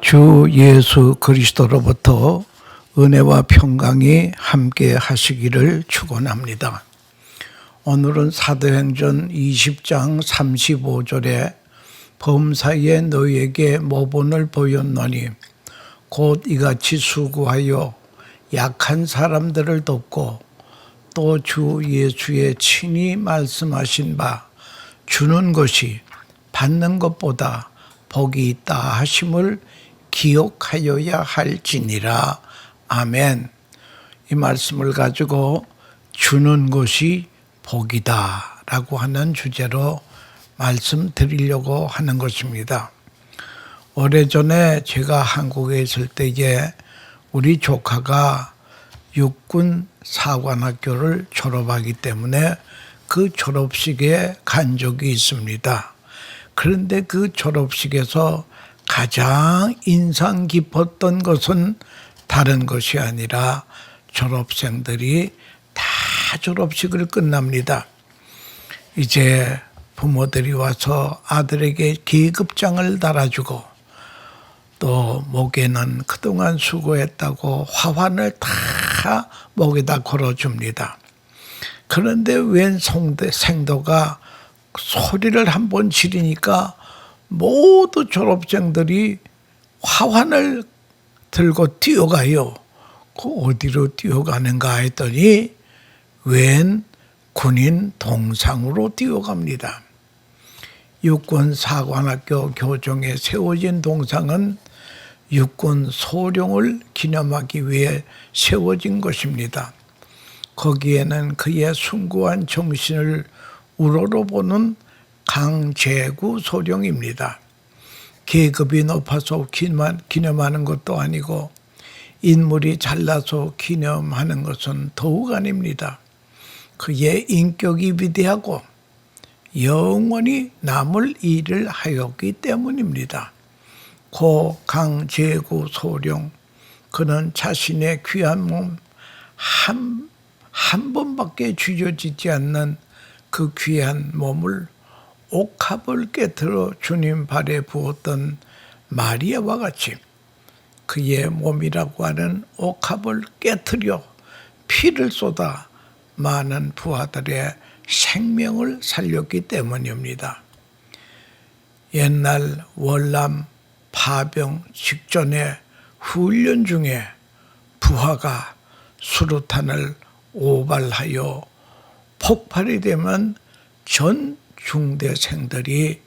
주 예수 그리스도로부터 은혜와 평강이 함께 하시기를 축원합니다. 오늘은 사도행전 20장 35절에 범사에 너희에게 모본을 보였노니 곧 이같이 수고하여 약한 사람들을 돕고 또 주 예수의 친히 말씀하신 바 주는 것이 받는 것보다 복이 있다 하심을 기억하여야 할지니라. 아멘. 이 말씀을 가지고 주는 것이 복이다 라고 하는 주제로 말씀드리려고 하는 것입니다. 오래전에 제가 한국에 있을 때에 우리 조카가 육군 사관학교를 졸업하기 때문에 그 졸업식에 간 적이 있습니다. 그런데 그 졸업식에서 가장 인상 깊었던 것은 다른 것이 아니라 졸업생들이 다 졸업식을 끝납니다. 이제 부모들이 와서 아들에게 계급장을 달아주고 또 목에는 그동안 수고했다고 화환을 다 목에다 걸어줍니다. 그런데 웬 생도가 소리를 한번 지르니까 모두 졸업생들이 화환을 들고 뛰어가요. 그 어디로 뛰어가는가 했더니 웬 군인 동상으로 뛰어갑니다. 육군 사관학교 교정에 세워진 동상은 육군 소령을 기념하기 위해 세워진 것입니다. 거기에는 그의 숭고한 정신을 우러러보는 강제구 소령입니다. 계급이 높아서 기념하는 것도 아니고 인물이 잘나서 기념하는 것은 더욱 아닙니다. 그의 인격이 위대하고 영원히 남을 일을 하였기 때문입니다. 고 강제구 소령, 그는 자신의 귀한 몸 한 번밖에 쥐어지지 않는 그 귀한 몸을 옥합을 깨트려 주님 발에 부었던 마리아와 같이 그의 몸이라고 하는 옥합을 깨트려 피를 쏟아 많은 부하들의 생명을 살렸기 때문입니다. 옛날 월남 파병 직전에 훈련 중에 부하가 수류탄을 오발하여 폭발이 되면 전 중대생들이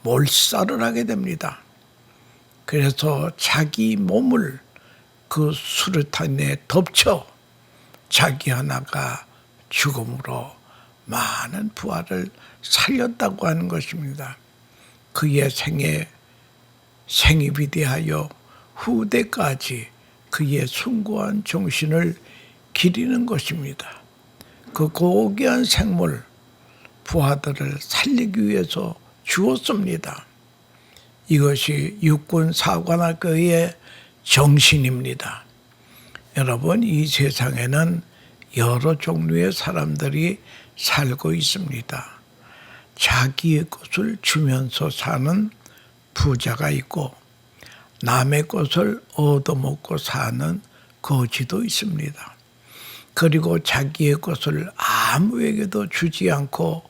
몰살을 하게 됩니다. 그래서 자기 몸을 그 수류탄에 덮쳐 자기 하나가 죽음으로 많은 부하를 살렸다고 하는 것입니다. 그의 생이 위대하여 후대까지 그의 숭고한 정신을 기리는 것입니다. 그 고귀한 생물 부하들을 살리기 위해서 주었습니다. 이것이 육군 사관학교의 정신입니다. 여러분, 이 세상에는 여러 종류의 사람들이 살고 있습니다. 자기의 것을 주면서 사는 부자가 있고 남의 것을 얻어먹고 사는 거지도 있습니다. 그리고 자기의 것을 아무에게도 주지 않고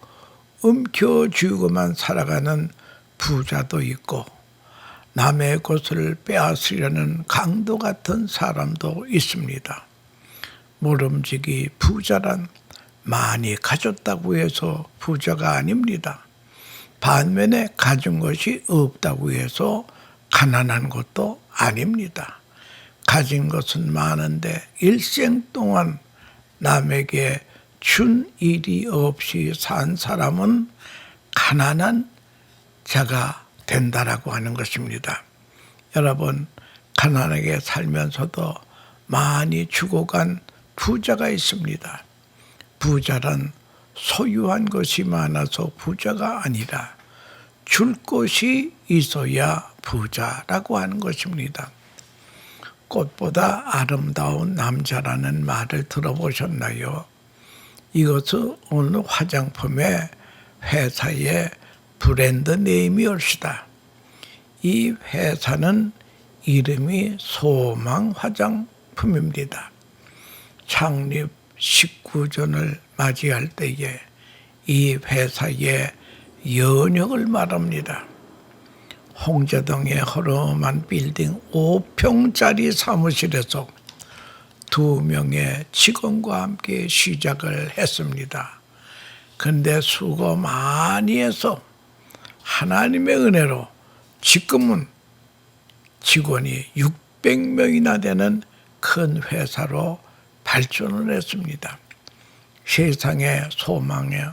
움켜쥐고만 살아가는 부자도 있고 남의 것을 빼앗으려는 강도 같은 사람도 있습니다. 모름지기 부자란 많이 가졌다고 해서 부자가 아닙니다. 반면에 가진 것이 없다고 해서 가난한 것도 아닙니다. 가진 것은 많은데 일생 동안 남에게 준 일이 없이 산 사람은 가난한 자가 된다라고 하는 것입니다. 여러분, 가난하게 살면서도 많이 죽어간 부자가 있습니다. 부자란 소유한 것이 많아서 부자가 아니라 줄 것이 있어야 부자라고 하는 것입니다. 꽃보다 아름다운 남자라는 말을 들어보셨나요? 이것은 어느 화장품의 회사의 브랜드 네임이올시다. 이 회사는 이름이 소망 화장품입니다. 창립 19주년을 맞이할 때에 이 회사의 연역을 말합니다. 홍제동의 허름한 빌딩 5평짜리 사무실에서 2명의 직원과 함께 시작을 했습니다. 그런데 수고 많이 해서 하나님의 은혜로 지금은 직원이 600명이나 되는 큰 회사로 발전을 했습니다. 세상에 소망에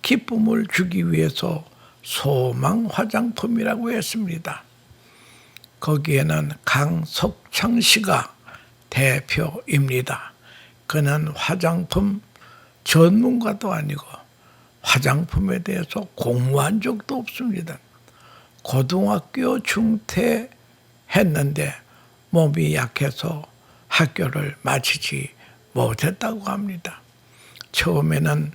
기쁨을 주기 위해서 소망 화장품이라고 했습니다. 거기에는 강석창 씨가 대표입니다. 그는 화장품 전문가도 아니고 화장품에 대해서 공부한 적도 없습니다. 고등학교 중퇴했는데 몸이 약해서 학교를 마치지 못했다고 합니다. 처음에는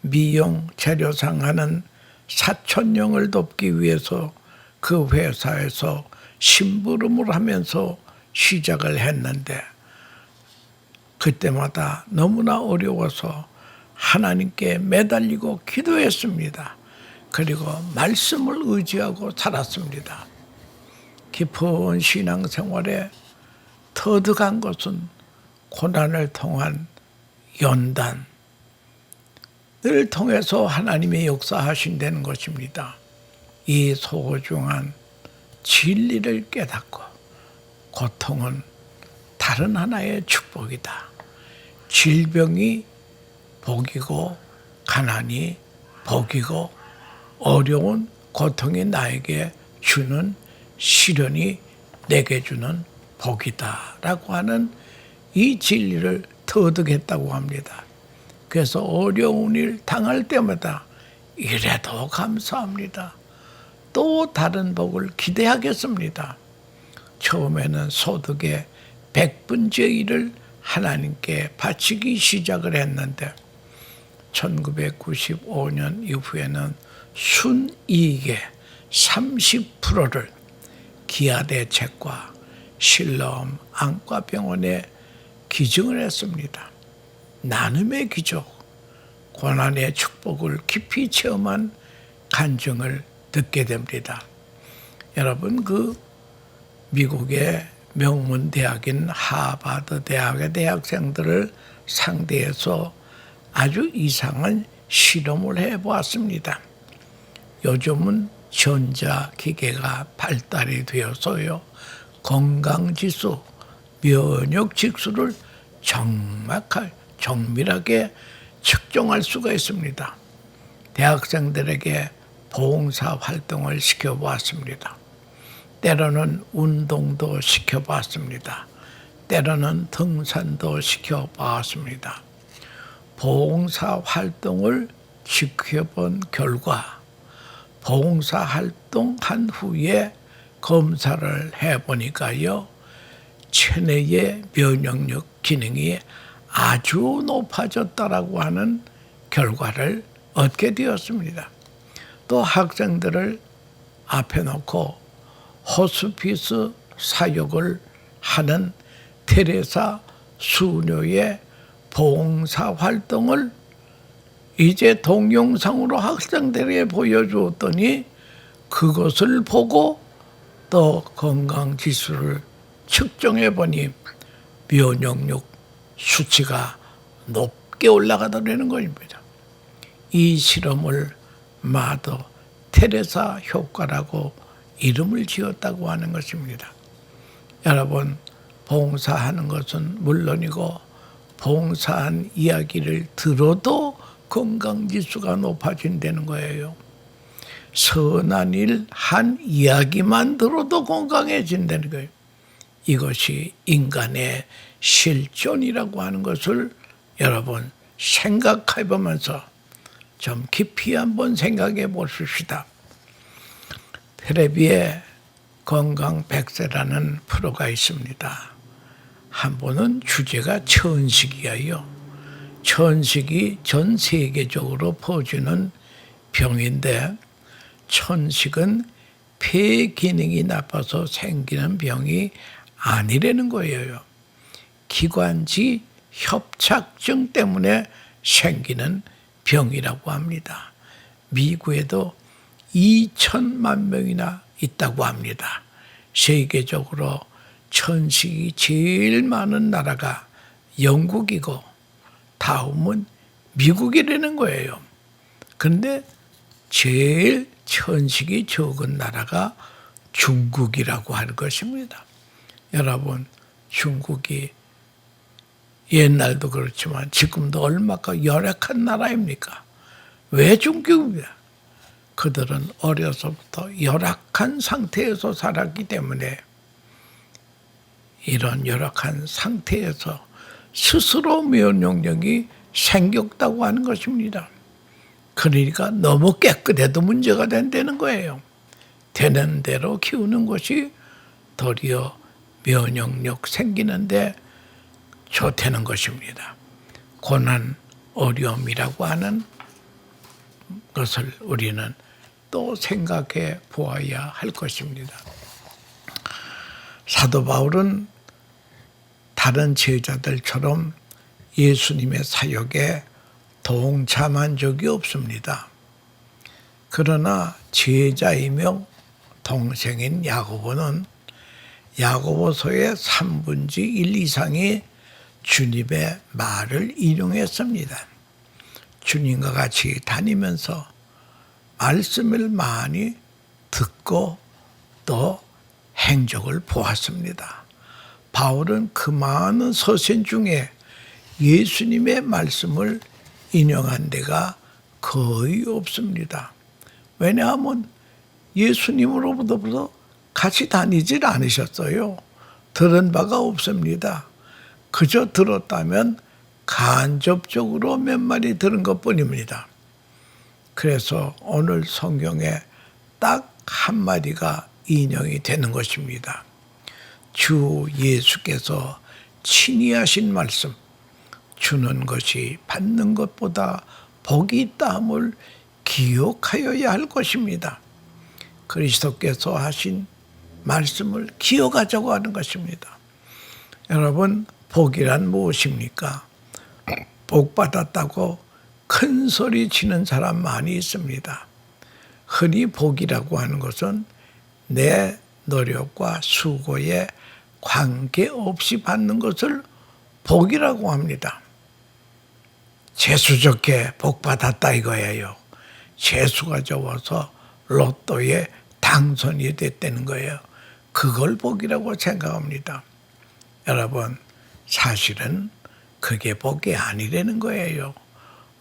미용 재료상 하는 사촌형을 돕기 위해서 그 회사에서 심부름을 하면서 시작을 했는데 그때마다 너무나 어려워서 하나님께 매달리고 기도했습니다. 그리고 말씀을 의지하고 살았습니다. 깊은 신앙생활에 터득한 것은 고난을 통한 연단을 통해서 하나님의 역사하신다는 것입니다. 이 소중한 진리를 깨닫고 고통은 다른 하나의 축복이다. 질병이 복이고 가난이 복이고 어려운 고통이 나에게 주는 시련이 내게 주는 복이다 라고 하는 이 진리를 터득했다고 합니다. 그래서 어려운 일 당할 때마다 이래도 감사합니다. 또 다른 복을 기대하겠습니다. 처음에는 소득의 100분의 1을 하나님께 바치기 시작을 했는데 1995년 이후에는 순이익의 30%를 기아대책과 실럼 안과병원에 기증을 했습니다. 나눔의 기적, 고난의 축복을 깊이 체험한 간증을 듣게 됩니다. 여러분, 그 미국의 명문 대학인 하버드 대학의 대학생들을 상대해서 아주 이상한 실험을 해보았습니다. 요즘은 전자기계가 발달이 되어서요, 건강지수, 면역지수를 정밀하게 측정할 수가 있습니다. 대학생들에게 봉사 활동을 시켜보았습니다. 때로는 운동도 시켜봤습니다. 때로는 등산도 시켜봤습니다. 봉사 활동을 지켜본 결과 봉사 활동한 후에 검사를 해보니까요, 체내의 면역력 기능이 아주 높아졌다라고 하는 결과를 얻게 되었습니다. 또 학생들을 앞에 놓고 호스피스 사역을 하는 테레사 수녀의 봉사 활동을 이제 동영상으로 학생들에게 보여주었더니 그것을 보고 또 건강지수를 측정해 보니 면역력 수치가 높게 올라가더라는 것입니다. 이 실험을 마더 테레사 효과라고 이름을 지었다고 하는 것입니다. 여러분, 봉사하는 것은 물론이고 봉사한 이야기를 들어도 건강지수가 높아진다는 거예요. 선한 일 한 이야기만 들어도 건강해진다는 거예요. 이것이 인간의 실존이라고 하는 것을 여러분 생각해 보면서 좀 깊이 한번 생각해 보십시다. 텔레비에 건강 100세라는 프로가 있습니다. 한 번은 주제가 천식이에요. 천식이 전 세계적으로 퍼지는 병인데 천식은 폐 기능이 나빠서 생기는 병이 아니라는 거예요. 기관지 협착증 때문에 생기는 병이라고 합니다. 미국에도 2천만 명이나 있다고 합니다. 세계적으로 천식이 제일 많은 나라가 영국이고 다음은 미국이라는 거예요. 그런데 제일 천식이 적은 나라가 중국이라고 하는 것입니다. 여러분, 중국이 옛날도 그렇지만 지금도 얼마나 열악한 나라입니까? 왜 중국입니까? 그들은 어려서부터 열악한 상태에서 살았기 때문에 이런 열악한 상태에서 스스로 면역력이 생겼다고 하는 것입니다. 그러니까 너무 깨끗해도 문제가 된다는 거예요. 되는 대로 키우는 것이 도리어 면역력 생기는데 좋다는 것입니다. 고난, 어려움이라고 하는 것을 우리는 또 생각해 보아야 할 것입니다. 사도 바울은 다른 제자들처럼 예수님의 사역에 동참한 적이 없습니다. 그러나 제자이며 동생인 야고보는 야고보서의 3분의 1 이상이 주님의 말을 인용했습니다. 주님과 같이 다니면서 말씀을 많이 듣고 또 행적을 보았습니다. 바울은 그 많은 서신 중에 예수님의 말씀을 인용한 데가 거의 없습니다. 왜냐하면 예수님으로부터 같이 다니질 않으셨어요. 들은 바가 없습니다. 그저 들었다면 간접적으로 몇 마디 들은 것뿐입니다. 그래서 오늘 성경에 딱 한마디가 인용이 되는 것입니다. 주 예수께서 친히 하신 말씀, 주는 것이 받는 것보다 복이 있다함을 기억하여야 할 것입니다. 그리스도께서 하신 말씀을 기억하자고 하는 것입니다. 여러분, 복이란 무엇입니까? 복 받았다고 큰 소리 치는 사람 많이 있습니다. 흔히 복이라고 하는 것은 내 노력과 수고에 관계없이 받는 것을 복이라고 합니다. 재수 좋게 복 받았다 이거예요. 재수가 좋아서 로또에 당선이 됐다는 거예요. 그걸 복이라고 생각합니다. 여러분, 사실은 그게 복이 아니라는 거예요.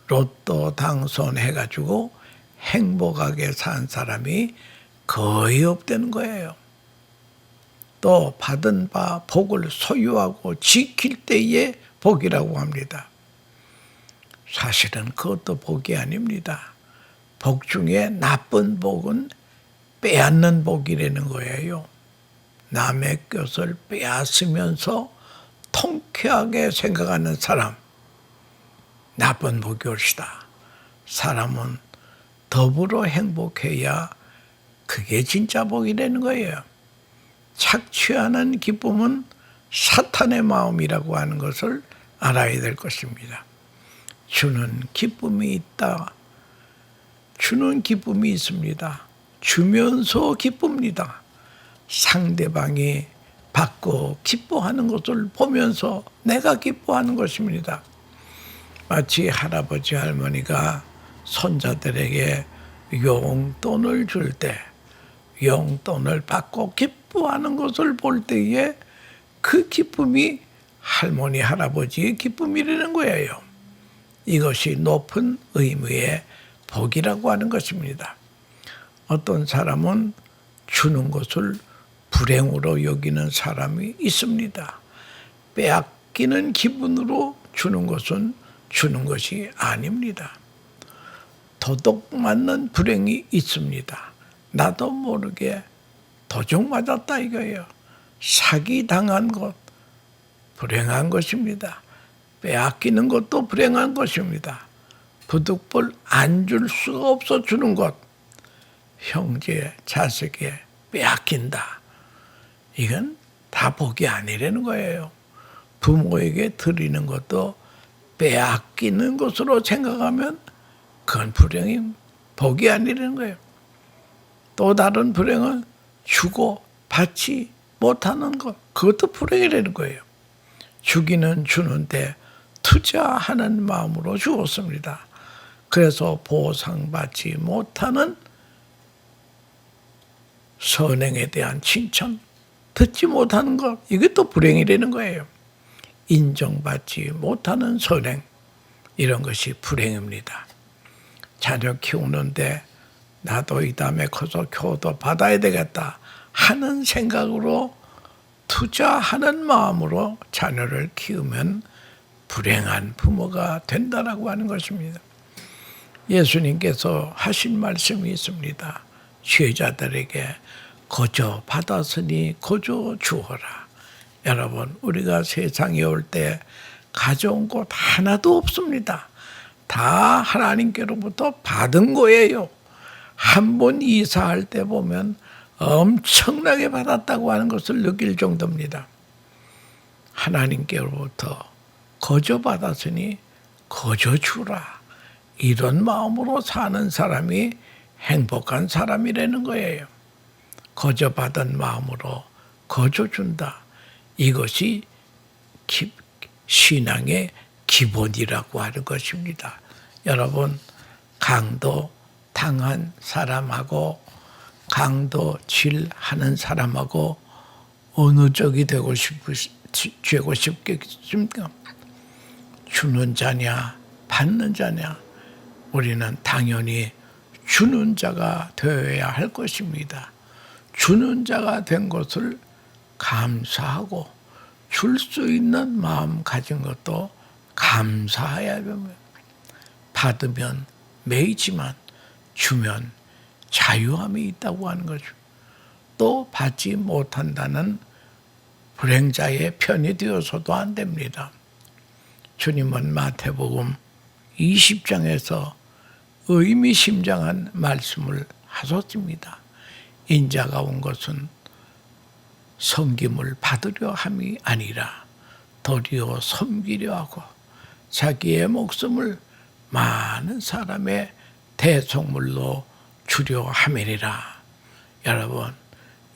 로또 당선해가지고 행복하게 산 사람이 거의 없다는 거예요. 또 받은 바 복을 소유하고 지킬 때의 복이라고 합니다. 사실은 그것도 복이 아닙니다. 복 중에 나쁜 복은 빼앗는 복이라는 거예요. 남의 것을 빼앗으면서 통쾌하게 생각하는 사람, 나쁜 복이 올시다. 사람은 더불어 행복해야 그게 진짜 복이라는 거예요. 착취하는 기쁨은 사탄의 마음이라고 하는 것을 알아야 될 것입니다. 주는 기쁨이 있다. 주는 기쁨이 있습니다. 주면서 기쁩니다. 상대방이 받고 기뻐하는 것을 보면서 내가 기뻐하는 것입니다. 마치 할아버지 할머니가 손자들에게 용돈을 줄 때 용돈을 받고 기뻐하는 것을 볼 때에 그 기쁨이 할머니 할아버지의 기쁨이라는 거예요. 이것이 높은 의미의 복이라고 하는 것입니다. 어떤 사람은 주는 것을 불행으로 여기는 사람이 있습니다. 빼앗기는 기분으로 주는 것은 주는 것이 아닙니다. 도둑 맞는 불행이 있습니다. 나도 모르게 도둑 맞았다 이거예요. 사기 당한 것 불행한 것입니다. 빼앗기는 것도 불행한 것입니다. 부득불 안 줄 수가 없어 주는 것, 형제 자식의 빼앗긴다. 이건 다 복이 아니라는 거예요. 부모에게 드리는 것도 빼앗기는 것으로 생각하면 그건 불행이 복이 아니라는 거예요. 또 다른 불행은 주고 받지 못하는 것, 그것도 불행이라는 거예요. 주기는 주는데 투자하는 마음으로 주었습니다. 그래서 보상받지 못하는 선행에 대한 칭찬, 듣지 못하는 것, 이것도 불행이라는 거예요. 인정받지 못하는 선행, 이런 것이 불행입니다. 자녀 키우는데 나도 이 다음에 커서 교도 받아야 되겠다 하는 생각으로 투자하는 마음으로 자녀를 키우면 불행한 부모가 된다라고 하는 것입니다. 예수님께서 하신 말씀이 있습니다. 죄자들에게 거저 받았으니 거저 주어라. 여러분, 우리가 세상에 올 때 가져온 것 하나도 없습니다. 다 하나님께로부터 받은 거예요. 한 번 이사할 때 보면 엄청나게 받았다고 하는 것을 느낄 정도입니다. 하나님께로부터 거저 받았으니 거저 주라. 이런 마음으로 사는 사람이 행복한 사람이라는 거예요. 거저 받은 마음으로 거저 준다. 이것이 신앙의 기본이라고 하는 것입니다. 여러분, 강도 당한 사람하고 강도 질하는 사람하고 어느 쪽이 되고 싶겠습니까? 주는 자냐 받는 자냐? 우리는 당연히 주는 자가 되어야 할 것입니다. 주는 자가 된 것을 감사하고 줄 수 있는 마음 가진 것도 감사해야 합니다. 받으면 매이지만 주면 자유함이 있다고 하는 거죠. 또 받지 못한다는 불행자의 편이 되어서도 안 됩니다. 주님은 마태복음 20장에서 의미심장한 말씀을 하셨습니다. 인자가 온 것은 섬김을 받으려 함이 아니라 도리어 섬기려 하고 자기의 목숨을 많은 사람의 대속물로 주려 함이니라. 여러분,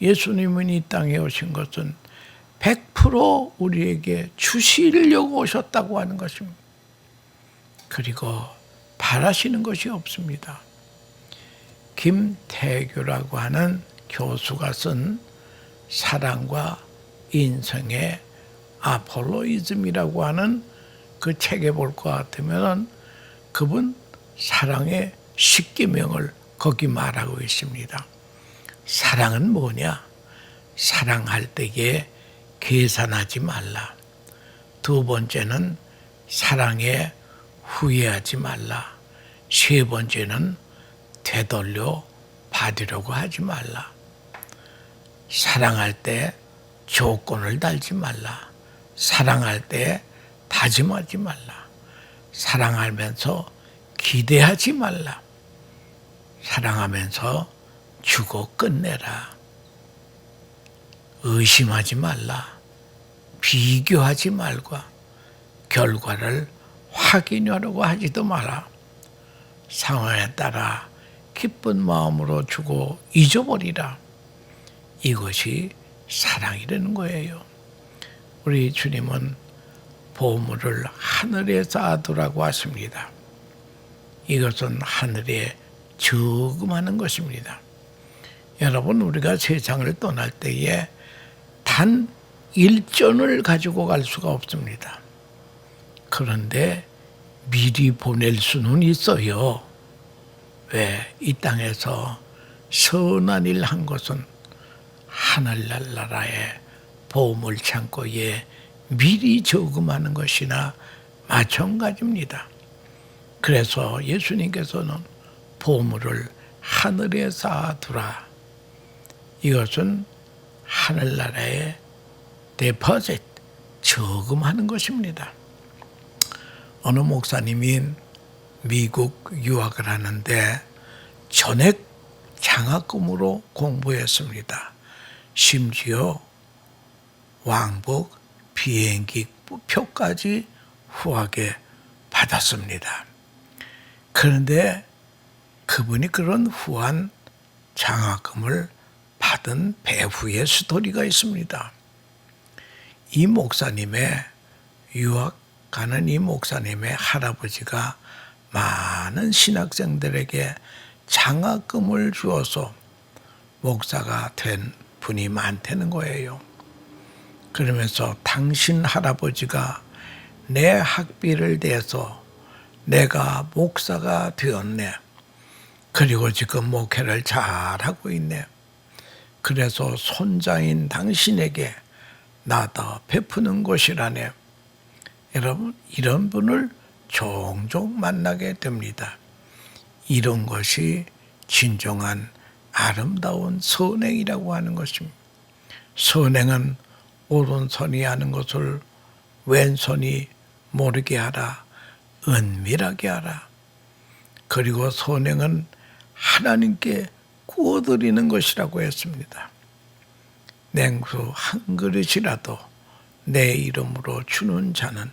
예수님은 이 땅에 오신 것은 100% 우리에게 주시려고 오셨다고 하는 것입니다. 그리고 바라시는 것이 없습니다. 김태규라고 하는 교수가 쓴 사랑과 인생의 아폴로이즘이라고 하는 그 책에 볼 것 같으면 그분 사랑의 10계명을 거기 말하고 있습니다. 사랑은 뭐냐? 사랑할 때에 계산하지 말라. 두 번째는 사랑에 후회하지 말라. 세 번째는 되돌려 받으려고 하지 말라. 사랑할 때 조건을 달지 말라. 사랑할 때 다짐하지 말라. 사랑하면서 기대하지 말라. 사랑하면서 주고 끝내라. 의심하지 말라. 비교하지 말고 결과를 확인하려고 하지도 마라. 상황에 따라 기쁜 마음으로 주고 잊어버리라. 이것이 사랑이라는 거예요. 우리 주님은 보물을 하늘에 쌓아두라고 하십니다. 이것은 하늘에 저금하는 것입니다. 여러분, 우리가 세상을 떠날 때에 단 1전을 가지고 갈 수가 없습니다. 그런데 미리 보낼 수는 있어요. 왜? 이 땅에서 선한 일 한 것은 하늘나라의 보물 창고에 미리 저금하는 것이나 마찬가지입니다. 그래서 예수님께서는 보물을 하늘에 쌓아두라. 이것은 하늘나라의 데포짓, 저금하는 것입니다. 어느 목사님이 미국 유학을 하는데 전액 장학금으로 공부했습니다. 심지어 왕복 비행기 표까지 후하게 받았습니다. 그런데 그분이 그런 후한 장학금을 받은 배후의 스토리가 있습니다. 이 목사님의 유학 가는 이 목사님의 할아버지가 많은 신학생들에게 장학금을 주어서 목사가 된 분이 많다는 거예요. 그러면서 당신 할아버지가 내 학비를 대서 내가 목사가 되었네. 그리고 지금 목회를 잘하고 있네. 그래서 손자인 당신에게 나더 베푸는 것이라네. 여러분, 이런 분을 종종 만나게 됩니다. 이런 것이 진정한 아름다운 선행이라고 하는 것입니다. 선행은 오른손이 하는 것을 왼손이 모르게 하라. 은밀하게 하라. 그리고 선행은 하나님께 구워드리는 것이라고 했습니다. 냉수 한 그릇이라도 내 이름으로 주는 자는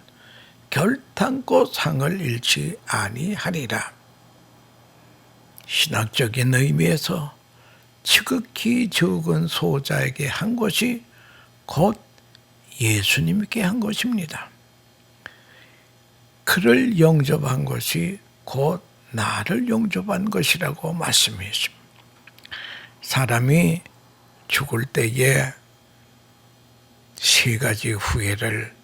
결탄코 상을 잃지 아니하리라. 신학적인 의미에서 지극히 적은 소자에게 한 것이 곧 예수님께 한 것입니다. 그를 영접한 것이 곧 나를 영접한 것이라고 말씀했습니다. 사람이 죽을 때에 세 가지 후회를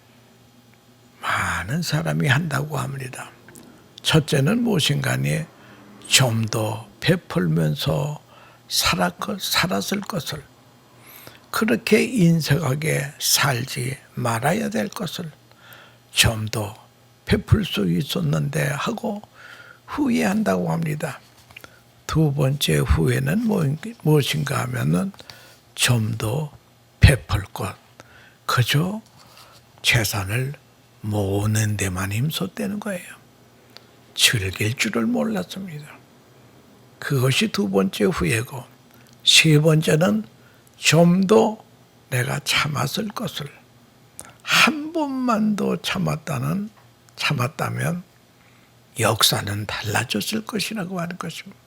많은 사람이 한다고 합니다. 첫째는 무엇인가니 좀 더 베풀면서 살았을 것을, 그렇게 인색하게 살지 말아야 될 것을 좀 더 베풀 수 있었는데 하고 후회한다고 합니다. 두 번째 후회는 무엇인가 하면은 좀 더 베풀 것, 그저 재산을 모으는 데만 힘썼다는 거예요. 즐길 줄을 몰랐습니다. 그것이 두 번째 후회고, 세 번째는 좀 더 내가 참았을 것을, 한 번만 더 참았다면 역사는 달라졌을 것이라고 하는 것입니다.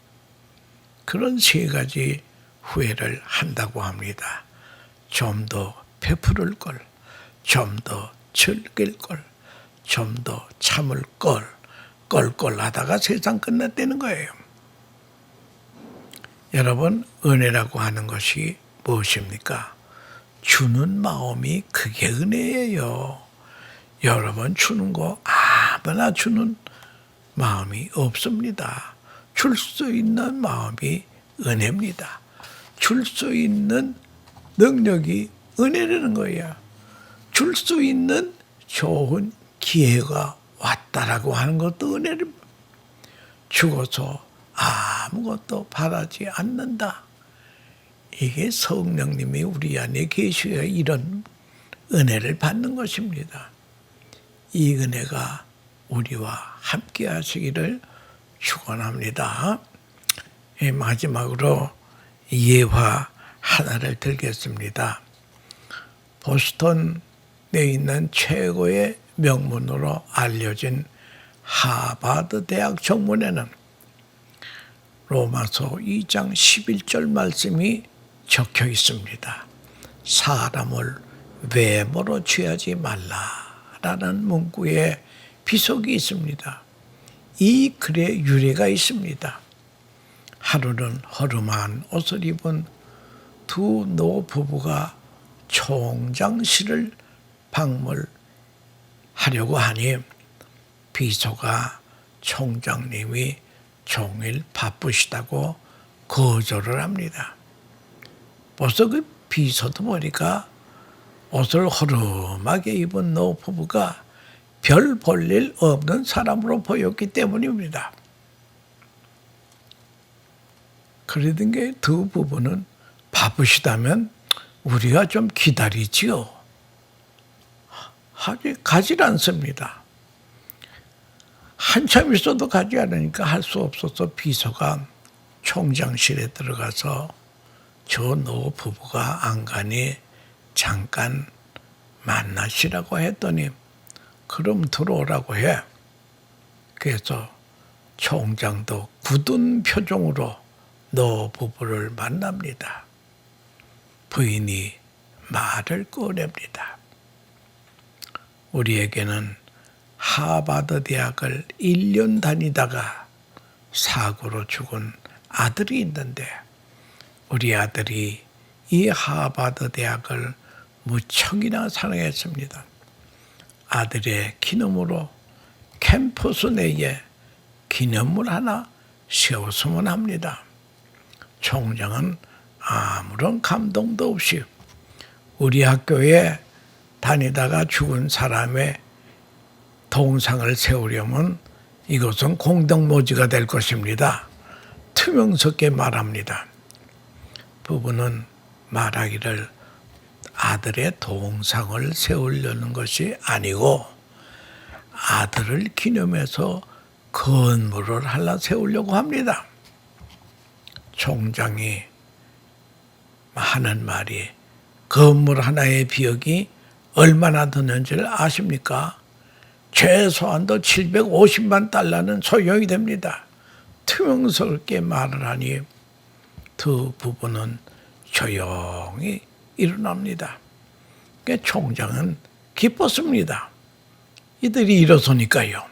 그런 세 가지 후회를 한다고 합니다. 좀 더 베풀을 걸, 좀 더 즐길 걸, 좀 더 참을 걸, 껄껄하다가 세상 끝났다는 거예요. 여러분, 은혜라고 하는 것이 무엇입니까? 주는 마음이 그게 은혜예요. 여러분, 주는 거 아무나 주는 마음이 없습니다. 줄 수 있는 마음이 은혜입니다. 줄 수 있는 능력이 은혜라는 거야. 줄 수 있는 좋은 기회가 왔다라고 하는 것도 은혜를, 죽어서 아무것도 바라지 않는다. 이게 성령님이 우리 안에 계셔야 이런 은혜를 받는 것입니다. 이 은혜가 우리와 함께 하시기를 축원합니다. 마지막으로 예화 하나를 들겠습니다. 보스턴에 있는 최고의 명문으로 알려진 하버드 대학 정문에는 로마서 2장 11절 말씀이 적혀 있습니다. 사람을 외모로 취하지 말라라는 문구에 비속이 있습니다. 이 글에 유래가 있습니다. 하루는 허름한 옷을 입은 두 노부부가 총장실을 방문하려고 하니 비서가 총장님이 종일 바쁘시다고 거절을 합니다. 벌써 그 비서도 보니까 옷을 허름하게 입은 노부부가 별 볼 일 없는 사람으로 보였기 때문입니다. 그러던 게 두 부부는 바쁘시다면 우리가 좀 기다리지요. 가지 않습니다. 한참 있어도 가지 않으니까 할 수 없어서 비서가 총장실에 들어가서 저 노 부부가 안간히 잠깐 만나시라고 했더니 그럼 들어오라고 해. 그래서 총장도 굳은 표정으로 노 부부를 만납니다. 부인이 말을 꺼냅니다. 우리에게는 하버드 대학을 1년 다니다가 사고로 죽은 아들이 있는데 우리 아들이 이 하버드 대학을 무척이나 사랑했습니다. 아들의 기념으로 캠퍼스 내에 기념물 하나 세웠으면 합니다. 총장은 아무런 감동도 없이 우리 학교에 다니다가 죽은 사람의 동상을 세우려면 이것은 공동모지가 될 것입니다. 투명스럽게 말합니다. 부부는 말하기를 아들의 동상을 세우려는 것이 아니고 아들을 기념해서 건물을 하나 세우려고 합니다. 총장이 하는 말이 건물 하나의 비용이 얼마나 드는지를 아십니까? 최소한도 750만 달러는 소용이 됩니다. 투명스럽게 말을 하니 두 부부는 조용히 일어납니다. 그러니까 총장은 기뻤습니다. 이들이 일어서니까요.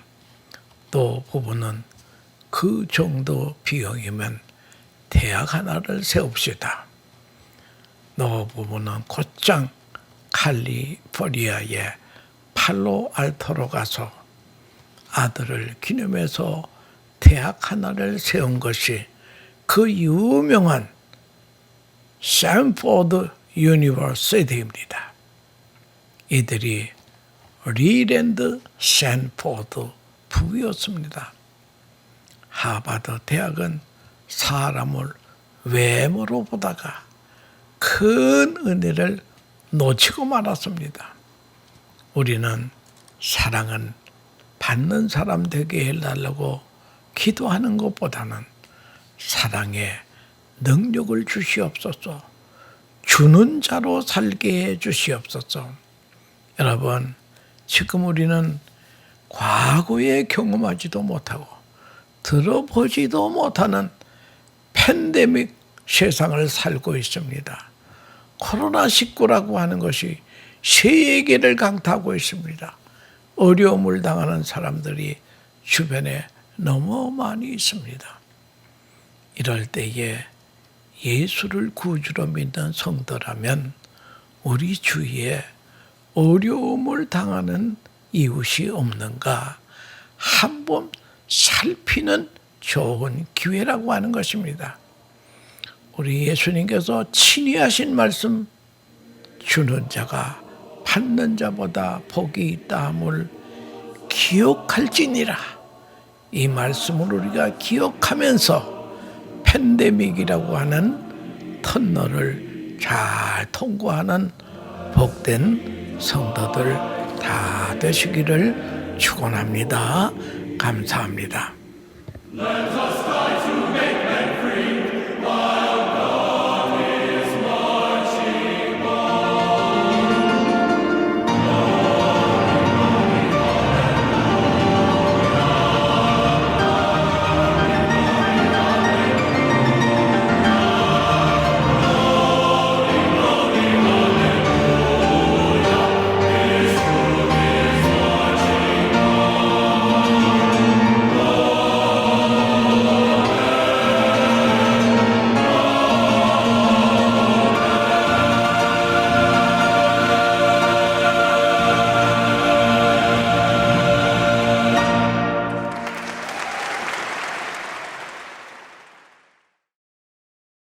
또 부부는 그 정도 비용이면 대학 하나를 세웁시다. 노 부부는 곧장 캘리포니아의 팔로알토로 가서 아들을 기념해서 대학 하나를 세운 것이 그 유명한 스탠포드 유니버시티입니다. 이들이 리랜드 스탠포드 부부였습니다. 하버드 대학은 사람을 외모로 보다가 큰 은혜를 놓치고 말았습니다. 우리는 사랑은 받는 사람 되게 해달라고 기도하는 것보다는 사랑의 능력을 주시옵소서, 주는 자로 살게 해 주시옵소서. 여러분, 지금 우리는 과거에 경험하지도 못하고 들어보지도 못하는 팬데믹 세상을 살고 있습니다. 코로나19라고 하는 것이 세계를 강타하고 있습니다. 어려움을 당하는 사람들이 주변에 너무 많이 있습니다. 이럴 때에 예수를 구주로 믿는 성도라면 우리 주위에 어려움을 당하는 이웃이 없는가 한번 살피는 좋은 기회라고 하는 것입니다. 우리 예수님께서 친히 하신 말씀, 주는 자가 받는 자보다 복이 있다 함을 기억할지니라. 이 말씀을 우리가 기억하면서 팬데믹이라고 하는 터널을 잘 통과하는 복된 성도들 다 되시기를 축원합니다. 감사합니다.